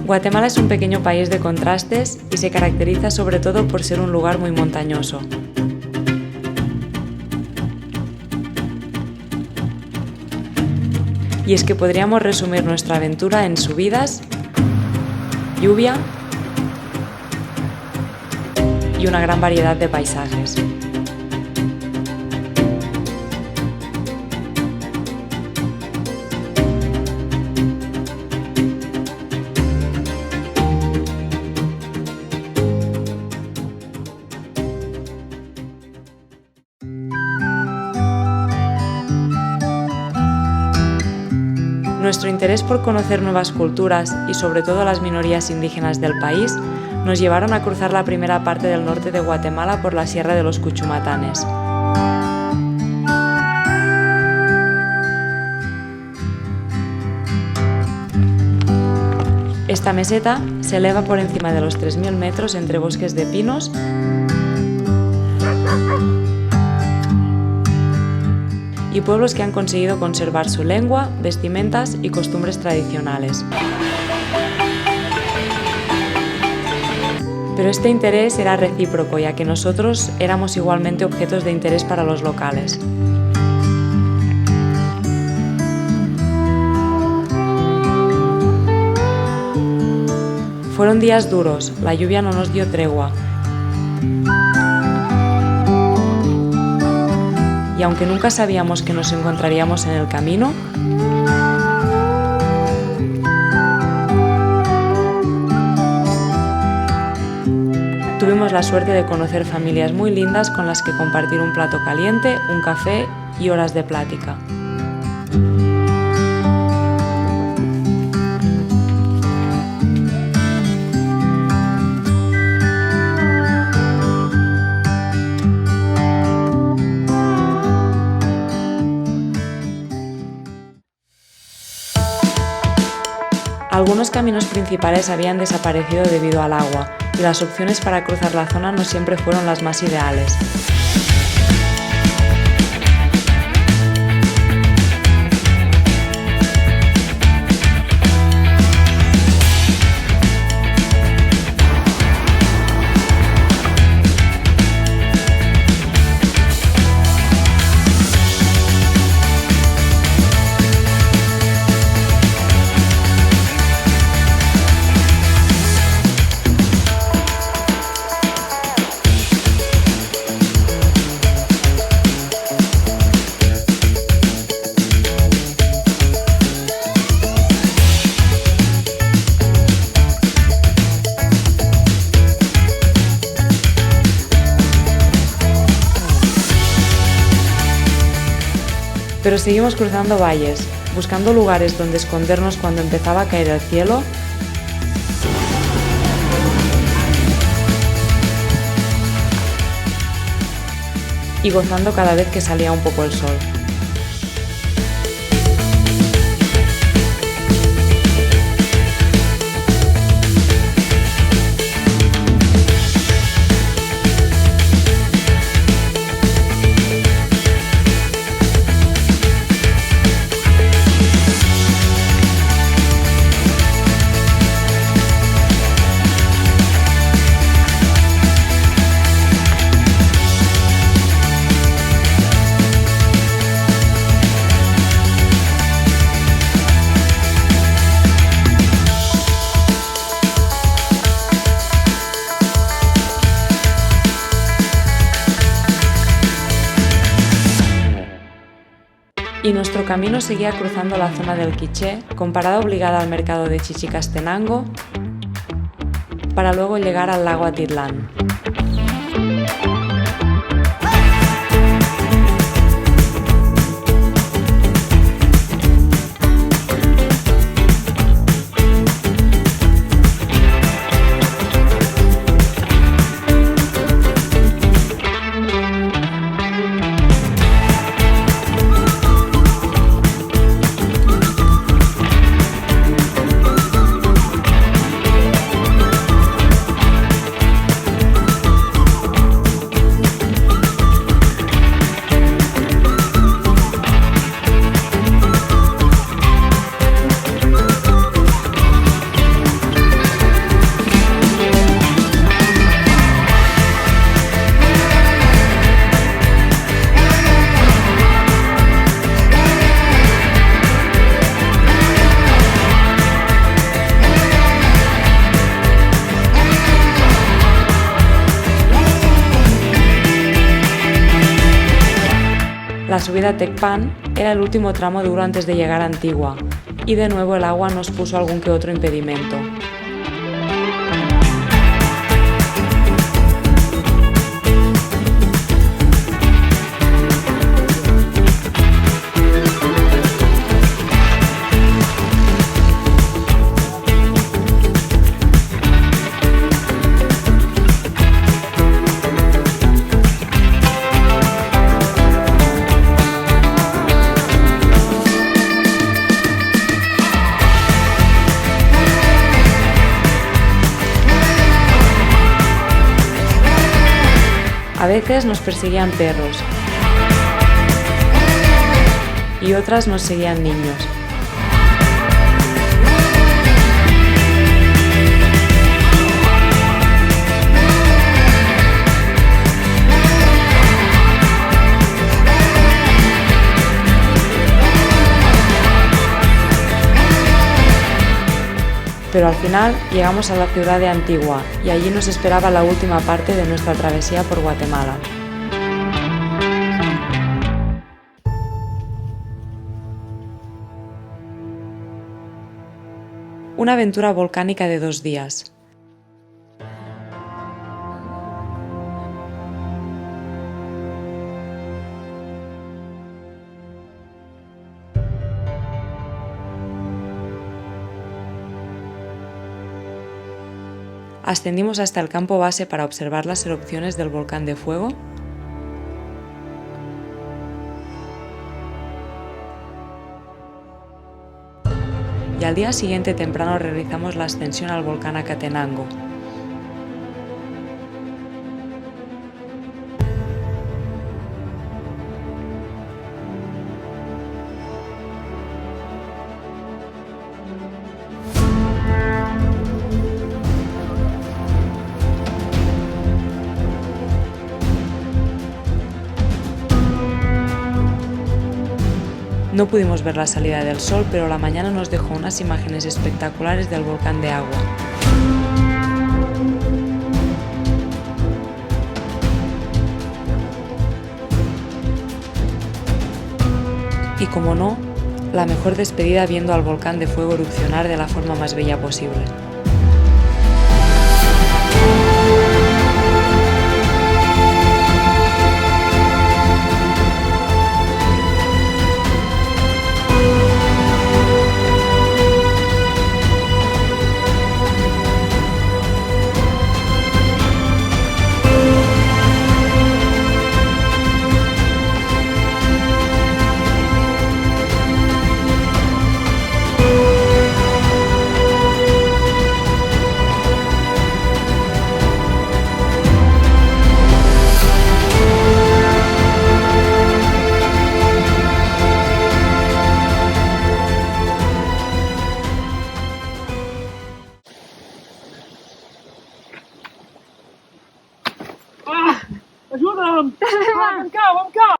Guatemala es un pequeño país de contrastes y se caracteriza sobre todo por ser un lugar muy montañoso. Y es que podríamos resumir nuestra aventura en subidas, lluvia y una gran variedad de paisajes. Nuestro interés por conocer nuevas culturas y sobre todo las minorías indígenas del país nos llevaron a cruzar la primera parte del norte de Guatemala por la Sierra de los Cuchumatanes. Esta meseta se eleva por encima de los 3.000 metros entre bosques de pinos y pueblos que han conseguido conservar su lengua, vestimentas y costumbres tradicionales. Pero este interés era recíproco, ya que nosotros éramos igualmente objetos de interés para los locales. Fueron días duros, la lluvia no nos dio tregua. Y aunque nunca sabíamos que nos encontraríamos en el camino, tuvimos la suerte de conocer familias muy lindas con las que compartir un plato caliente, un café y horas de plática. Algunos caminos principales habían desaparecido debido al agua y las opciones para cruzar la zona no siempre fueron las más ideales. Pero seguimos cruzando valles, buscando lugares donde escondernos cuando empezaba a caer el cielo y gozando cada vez que salía un poco el sol. Y nuestro camino seguía cruzando la zona del Quiché, con parada obligada al mercado de Chichicastenango, para luego llegar al lago Atitlán. La subida a Tecpan era el último tramo duro antes de llegar a Antigua, y de nuevo el agua nos puso algún que otro impedimento. A veces nos perseguían perros y otras nos seguían niños. Pero al final llegamos a la ciudad de Antigua y allí nos esperaba la última parte de nuestra travesía por Guatemala. Una aventura volcánica de 2 días. Ascendimos hasta el campo base para observar las erupciones del volcán de fuego. Y al día siguiente temprano realizamos la ascensión al volcán Acatenango. No pudimos ver la salida del sol, pero la mañana nos dejó unas imágenes espectaculares del volcán de agua. Y como no, la mejor despedida viendo al volcán de fuego erupcionar de la forma más bella posible. Ajuda'm! Vam cap!